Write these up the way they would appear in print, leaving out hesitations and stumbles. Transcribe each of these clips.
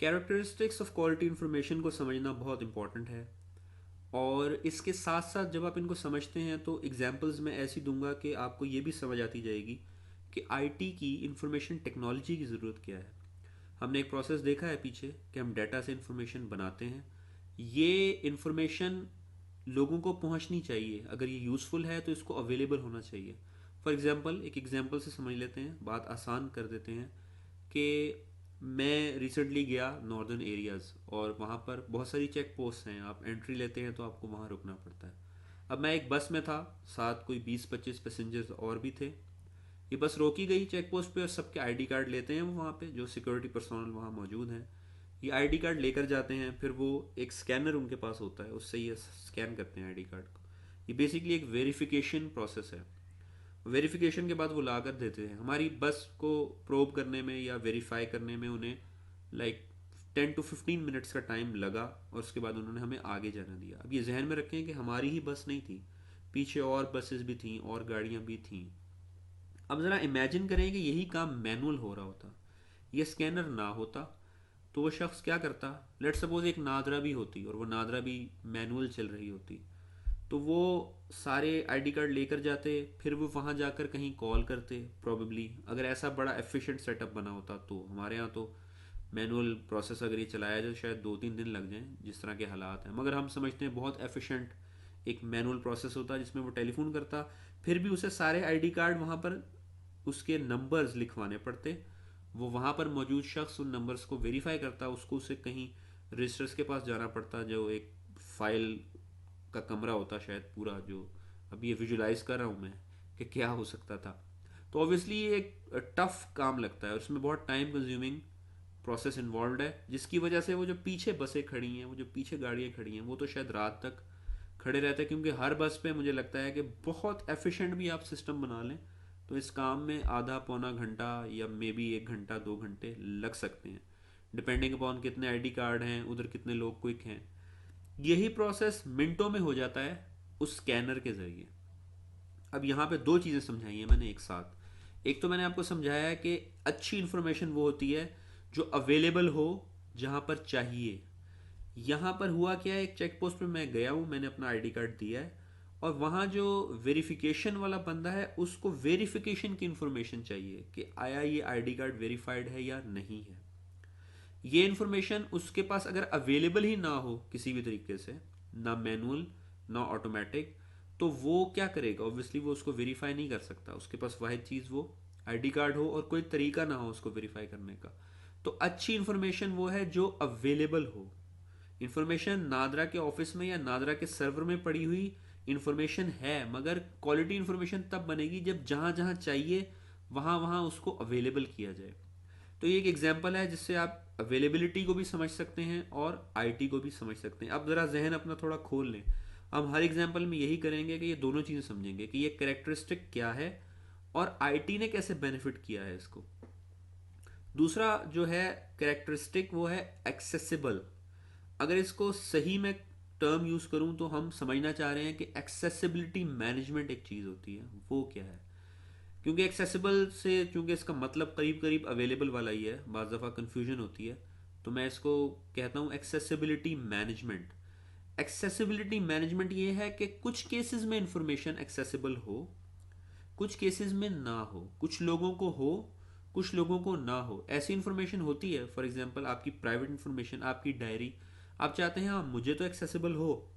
Characteristics of quality information को समझना बहुत इंपॉर्टेंट है। और इसके साथ साथ जब आप इनको समझते हैं तो एग्जांपल्स मैं ऐसी दूंगा कि आपको ये भी समझ आती जाएगी कि आईटी की इंफॉर्मेशन टेक्नोलॉजी की ज़रूरत क्या है। हमने एक प्रोसेस देखा है पीछे कि हम डाटा से इंफॉर्मेशन बनाते हैं। ये इंफॉर्मेशन लोगों को पहुंचनी चाहिए, अगर ये यूज़फुल है तो इसको अवेलेबल होना चाहिए। फॉर एग्जांपल एक एग्जांपल से समझ लेते हैं, बात आसान कर देते हैं कि मैं रिसेंटली गया नॉर्दर्न एरियाज़ और वहाँ पर बहुत सारी चेक पोस्ट हैं, आप एंट्री लेते हैं तो आपको वहाँ रुकना पड़ता है। अब मैं एक बस में था, साथ कोई 20-25 पैसेंजर्स और भी थे। ये बस रोकी गई चेक पोस्ट पे और सबके आईडी कार्ड लेते हैं वो, वहाँ पे जो सिक्योरिटी पर्सनल वहाँ मौजूद हैं ये आईडी कार्ड लेकर जाते हैं। फिर वो एक स्कैनर उनके पास होता है, उससे ये स्कैन करते हैं आईडी कार्ड को। ये बेसिकली एक वेरिफिकेशन प्रोसेस है। वेरिफिकेशन के बाद वो ला कर देते हैं। हमारी बस को प्रोब करने में या वेरीफाई करने में उन्हें लाइक 10 to 15 मिनट्स का टाइम लगा और उसके बाद उन्होंने हमें आगे जाने दिया। अब ये जहन में रखें कि हमारी ही बस नहीं थी, पीछे और बसेस भी थी और गाड़ियाँ भी थीं। अब ज़रा इमेजिन करें कि यही काम मैनुअल हो रहा होता, ये स्कैनर ना होता, तो वो शख्स क्या करता। लेट सपोज एक नादरा भी होती और वो नादरा भी मैनुअल चल रही होती, तो वो सारे आईडी कार्ड लेकर जाते, फिर वो वहाँ जाकर कहीं कॉल करते प्रोबेबली। अगर ऐसा बड़ा एफिशिएंट सेटअप बना होता तो हमारे यहाँ तो मैनुअल प्रोसेस अगर ये चलाया जाए शायद 2-3 दिन लग जाएं, जिस तरह के हालात हैं। मगर हम समझते हैं बहुत एफिशिएंट एक मैनुअल प्रोसेस होता जिसमें वो टेलीफोन करता, फिर भी उसे सारे आईडी कार्ड वहाँ पर उसके नंबर्स लिखवाने पड़ते। वो वहाँ पर मौजूद शख्स उन नंबर्स को वेरीफाई करता, उसको उसे कहीं रजिस्टर्स के पास जाना पड़ता, जो एक फाइल का कमरा होता शायद पूरा, जो अभी ये विजुलाइज कर रहा हूँ मैं कि क्या हो सकता था। तो ऑब्वियसली ये एक टफ काम लगता है और उसमें बहुत टाइम कंज्यूमिंग प्रोसेस इन्वॉल्व है, जिसकी वजह से वो जो पीछे बसें खड़ी हैं, वो जो पीछे गाड़ियाँ खड़ी हैं, वो तो शायद रात तक खड़े रहते हैं। क्योंकि हर बस पे मुझे लगता है कि बहुत एफिशिएंट भी आप सिस्टम बना लें तो इस काम में आधा पौना घंटा या मे बी 1 घंटा 2 घंटे लग सकते हैं, डिपेंडिंग अपॉन कितने आईडी कार्ड हैं, उधर कितने लोग क्विक हैं। यही प्रोसेस मिनटों में हो जाता है उस स्कैनर के जरिए। अब यहाँ पे दो चीज़ें समझाई हैं मैंने एक साथ। एक तो मैंने आपको समझाया है कि अच्छी इंफॉर्मेशन वो होती है जो अवेलेबल हो जहाँ पर चाहिए। यहाँ पर हुआ क्या है, एक चेक पोस्ट पे मैं गया हूँ, मैंने अपना आईडी कार्ड दिया है और वहाँ जो वेरिफिकेशन वाला बंदा है उसको वेरिफिकेशन की इंफॉर्मेशन चाहिए कि आया ये आईडी कार्ड वेरीफाइड है या नहीं है। ये इंफॉर्मेशन उसके पास अगर अवेलेबल ही ना हो किसी भी तरीके से, ना मैनुअल ना ऑटोमेटिक, तो वो क्या करेगा। ऑब्वियसली वो उसको वेरीफाई नहीं कर सकता, उसके पास वाहिद चीज़ वो आईडी कार्ड हो और कोई तरीका ना हो उसको वेरीफाई करने का। तो अच्छी इंफॉर्मेशन वो है जो अवेलेबल हो। इंफॉर्मेशन नादरा के ऑफिस में या नादरा के सर्वर में पड़ी हुई इंफॉर्मेशन है, मगर क्वालिटी इंफॉर्मेशन तब बनेगी जब जहाँ जहाँ चाहिए वहाँ वहाँ उसको अवेलेबल किया जाए। तो ये एक एग्जांपल है जिससे आप अवेलेबिलिटी को भी समझ सकते हैं और आईटी को भी समझ सकते हैं। अब ज़रा जहन अपना थोड़ा खोल लें। हम हर एग्जांपल में यही करेंगे कि ये दोनों चीज़ें समझेंगे कि ये कैरेक्टरिस्टिक क्या है और आईटी ने कैसे बेनिफिट किया है इसको। दूसरा जो है कैरेक्टरिस्टिक वो है एक्सेसिबल। अगर इसको सही में टर्म यूज़ करूं तो हम समझना चाह रहे हैं कि एक्सेसिबिलिटी मैनेजमेंट एक चीज़ होती है, वो क्या है। क्योंकि एक्सेसिबल से चूंकि इसका मतलब करीब करीब अवेलेबल वाला ही है, बाज़ दफ़ा कन्फ्यूजन होती है, तो मैं इसको कहता हूँ एक्सेसिबिलिटी मैनेजमेंट। एक्सेसिबिलिटी मैनेजमेंट ये है कि कुछ केसेस में इंफॉर्मेशन एक्सेसिबल हो, कुछ केसेस में ना हो, कुछ लोगों को हो, कुछ लोगों को ना हो। ऐसी इंफॉर्मेशन होती है, फॉर एग्जांपल आपकी प्राइवेट इंफॉर्मेशन, आपकी डायरी, आप चाहते हैं हाँ मुझे तो एक्सेसिबल हो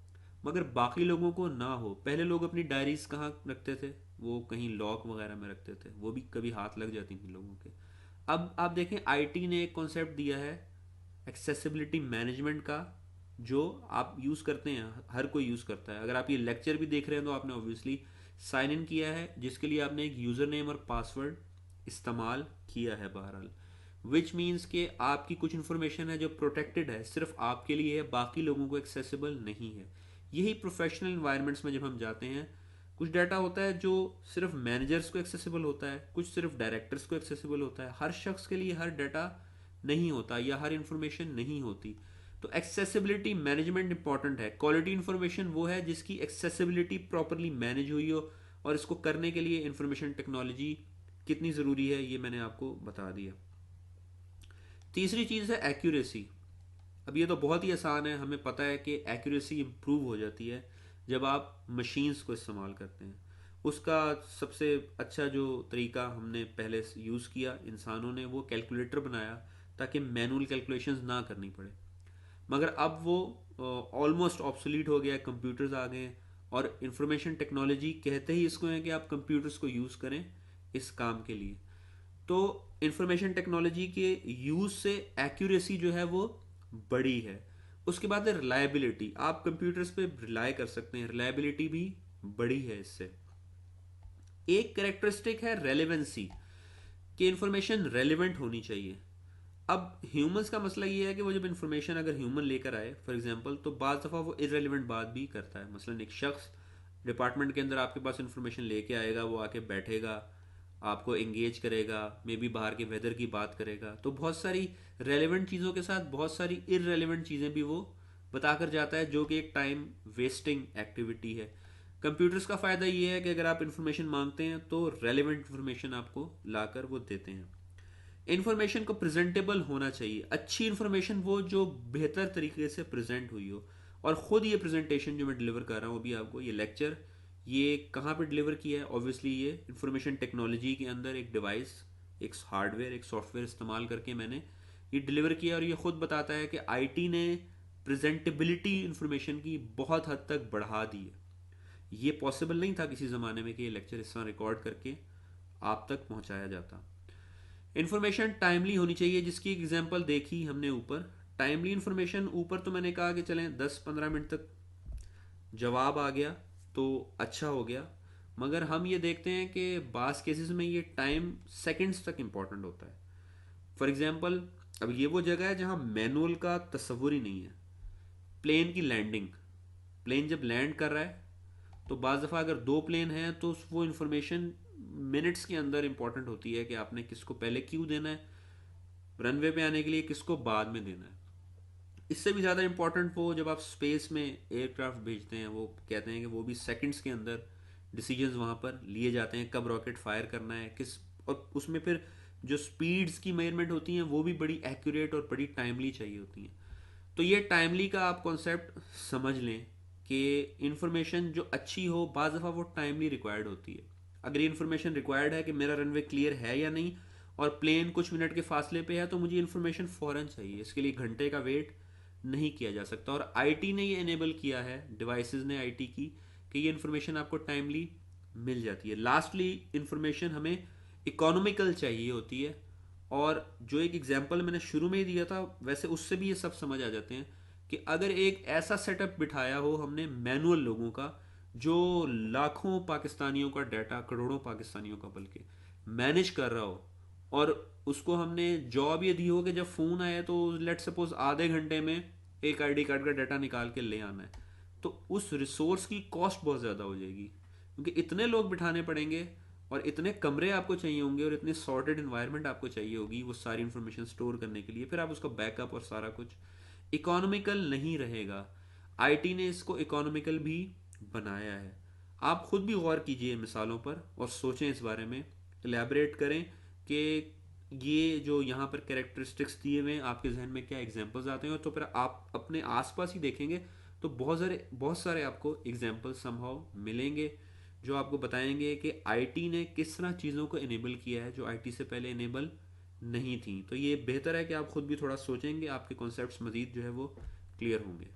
मगर बाकी लोगों को ना हो। पहले लोग अपनी डायरीज कहाँ रखते थे, वो कहीं लॉक वगैरह में रखते थे, वो भी कभी हाथ लग जाती थी लोगों के। अब आप देखें आईटी ने एक कॉन्सेप्ट दिया है एक्सेसिबिलिटी मैनेजमेंट का, जो आप यूज़ करते हैं, हर कोई यूज़ करता है। अगर आप ये लेक्चर भी देख रहे हैं तो आपने ऑब्वियसली साइन इन किया है, जिसके लिए आपने एक यूज़र नेम और पासवर्ड इस्तेमाल किया है बहरहाल। विच मीन्स कि आपकी कुछ इन्फॉर्मेशन है जो प्रोटेक्टेड है, सिर्फ आपके लिए है, बाकी लोगों को एक्सेसिबल नहीं है। यही प्रोफेशनल इन्वायरमेंट्स में जब हम जाते हैं, कुछ डाटा होता है जो सिर्फ मैनेजर्स को एक्सेसिबल होता है, कुछ सिर्फ डायरेक्टर्स को एक्सेसिबल होता है। हर शख्स के लिए हर डाटा नहीं होता या हर इंफॉर्मेशन नहीं होती। तो एक्सेसिबिलिटी मैनेजमेंट इंपॉर्टेंट है। क्वालिटी इंफॉर्मेशन वो है जिसकी एक्सेसिबिलिटी प्रॉपरली मैनेज हुई हो, और इसको करने के लिए इंफॉर्मेशन टेक्नोलॉजी कितनी ज़रूरी है ये मैंने आपको बता दिया। तीसरी चीज़ है एक्यूरेसी। अब ये तो बहुत ही आसान है, हमें पता है कि एक्यूरेसी इम्प्रूव हो जाती है जब आप मशीन्स को इस्तेमाल करते हैं। उसका सबसे अच्छा जो तरीका हमने पहले यूज़ किया इंसानों ने, वो कैलकुलेटर बनाया ताकि मैनुअल कैलकुलेशंस ना करनी पड़े। मगर अब वो ऑलमोस्ट ऑब्सोलीट हो गया, कंप्यूटर्स आ गए हैं। और इंफॉर्मेशन टेक्नोलॉजी कहते ही इसको है कि आप कंप्यूटर्स को यूज़ करें इस काम के लिए। तो इंफॉर्मेशन टेक्नोलॉजी के यूज़ से एक्यूरेसी जो है वो बड़ी है। उसके बाद है रिलायबिलिटी, आप कंप्यूटर्स पे रिलाय कर सकते हैं, रिलायबिलिटी भी बड़ी है इससे। एक कैरेक्टरिस्टिक है रेलेवेंसी, कि इंफॉर्मेशन रेलिवेंट होनी चाहिए। अब ह्यूमंस का मसला ये है कि वो जब इंफॉर्मेशन अगर ह्यूमन लेकर आए फॉर एग्जांपल, तो बाज़ दफ़ा वो इरेलीवेंट बात भी करता है। मसलन एक शख्स डिपार्टमेंट के अंदर आपके पास इंफॉर्मेशन लेके आएगा, वो आके बैठेगा, आपको एंगेज करेगा, मे बी बाहर के वेदर की बात करेगा, तो बहुत सारी रेलेवेंट चीज़ों के साथ बहुत सारी इरेलीवेंट चीज़ें भी वो बताकर जाता है, जो कि एक टाइम वेस्टिंग एक्टिविटी है। कंप्यूटर्स का फ़ायदा ये है कि अगर आप इंफॉर्मेशन मांगते हैं तो रेलेवेंट इंफॉर्मेशन आपको लाकर वो देते हैं। इन्फॉर्मेशन को प्रेजेंटेबल होना चाहिए, अच्छी इन्फॉर्मेशन वो जो बेहतर तरीके से प्रेजेंट हुई हो। और ख़ुद ये प्रेजेंटेशन जो मैं डिलीवर कर रहा हूँ अभी आपको, ये लेक्चर, ये कहाँ पे डिलीवर किया है? ऑब्वियसली ये इंफॉर्मेशन टेक्नोलॉजी के अंदर एक डिवाइस, एक हार्डवेयर, एक सॉफ्टवेयर इस्तेमाल करके मैंने ये डिलीवर किया। और ये ख़ुद बताता है कि आईटी ने प्रेजेंटेबिलिटी इंफॉर्मेशन की बहुत हद तक बढ़ा दी है। ये पॉसिबल नहीं था किसी ज़माने में कि ये लेक्चर इस तरह रिकॉर्ड करके आप तक पहुँचाया जाता। इन्फॉर्मेशन टाइमली होनी चाहिए, जिसकी एग्जांपल देखी हमने ऊपर। टाइमली इन्फॉर्मेशन, ऊपर तो मैंने कहा कि चलें 10-15 मिनट तक जवाब आ गया तो अच्छा हो गया, मगर हम ये देखते हैं कि बास केसेस में ये टाइम सेकंड्स तक इम्पॉर्टेंट होता है। फॉर एग्जांपल, अब ये वो जगह है जहाँ मैनुअल का तस्वुर ही नहीं है। प्लेन की लैंडिंग, प्लेन जब लैंड कर रहा है तो बाज़ दफ़ा अगर दो प्लेन हैं तो वो इन्फॉर्मेशन मिनट्स के अंदर इंपॉर्टेंट होती है कि आपने किसको पहले क्यों देना है रनवे पे आने के लिए, किसको बाद में देना है। इससे भी ज़्यादा इंपॉर्टेंट वो जब आप स्पेस में एयरक्राफ्ट भेजते हैं, वो कहते हैं कि वो भी सेकंड्स के अंदर डिसीजंस वहाँ पर लिए जाते हैं, कब रॉकेट फायर करना है किस, और उसमें फिर जो स्पीड्स की मेजरमेंट होती हैं वो भी बड़ी एक्यूरेट और बड़ी टाइमली चाहिए होती हैं। तो ये टाइमली का आप कॉन्सेप्ट समझ लें कि इंफॉर्मेशन जो अच्छी हो बाज़ दफ़ा वो टाइमली रिक्वायर्ड होती है। अगर ये इन्फॉर्मेशन रिक्वायर्ड है कि मेरा रनवे क्लियर है या नहीं और प्लेन कुछ मिनट के फासले पे है, तो मुझे इन्फॉर्मेशन फ़ौरन चाहिए, इसके लिए घंटे का वेट नहीं किया जा सकता। और आईटी ने ये इनेबल किया है, डिवाइसेस ने आईटी की, कि ये इन्फॉर्मेशन आपको टाइमली मिल जाती है। लास्टली, इन्फॉर्मेशन हमें इकोनॉमिकल चाहिए होती है। और जो एक एग्जांपल मैंने शुरू में ही दिया था, वैसे उससे भी ये सब समझ आ जाते हैं कि अगर एक ऐसा सेटअप बिठाया हो हमने मैनुअल लोगों का, जो लाखों पाकिस्तानियों का डाटा, करोड़ों पाकिस्तानियों का बल्कि, मैनेज कर रहा हो, और उसको हमने जॉब ये दी हो कि जब फ़ोन आए तो लेट सपोज आधे घंटे में एक आईडी कार्ड का डाटा निकाल के ले आना है, तो उस रिसोर्स की कॉस्ट बहुत ज़्यादा हो जाएगी, क्योंकि इतने लोग बिठाने पड़ेंगे और इतने कमरे आपको चाहिए होंगे और इतने सॉर्टेड इन्वायरमेंट आपको चाहिए होगी वो सारी इन्फॉर्मेशन स्टोर करने के लिए, फिर आप उसका बैकअप और सारा कुछ, इकोनॉमिकल नहीं रहेगा। आईटी ने इसको इकोनॉमिकल भी बनाया है। आप खुद भी गौर कीजिए मिसालों पर और सोचें इस बारे में, एलैबोरेट करें कि ये जो यहाँ पर कैरेक्टरिस्टिक्स दिए हुए हैं आपके जहन में क्या एग्जांपल्स आते हैं, तो फिर आप अपने आसपास ही देखेंगे तो बहुत सारे आपको एग्जांपल समहाउ मिलेंगे जो आपको बताएंगे कि आईटी ने किस तरह चीज़ों को इनेबल किया है जो आईटी से पहले इनेबल नहीं थी। तो ये बेहतर है कि आप खुद भी थोड़ा सोचेंगे, आपके कॉन्सेप्ट्स मज़ीद जो है वो क्लियर होंगे।